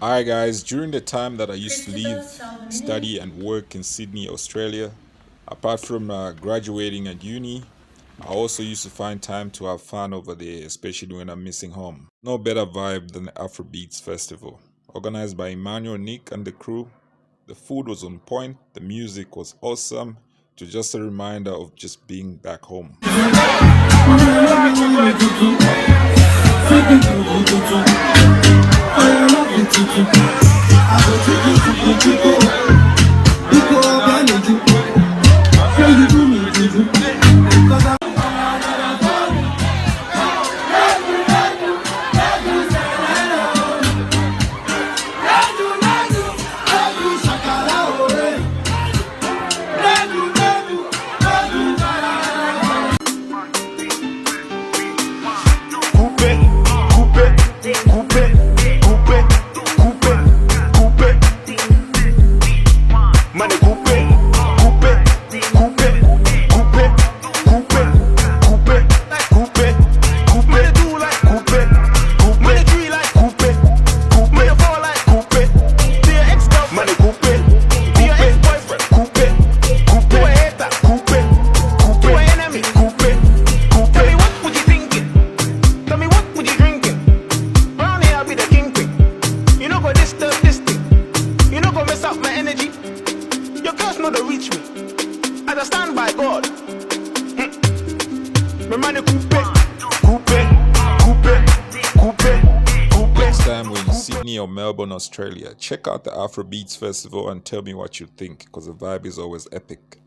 Alright guys, during the time that I used to Christopher live, Salvini. study and work in Sydney, Australia, apart from graduating at uni, I also used to find time to have fun over there, especially when I'm missing home. No better vibe than the Afrobeats festival. Organized by Emmanuel, Nick and the crew, the food was on point, the music was awesome, it was just a reminder of just being back home. Reach me. I just stand by God. Next time we're in Sydney or Melbourne, Australia, check out the Afrobeats festival and tell me what you think, because the vibe is always epic.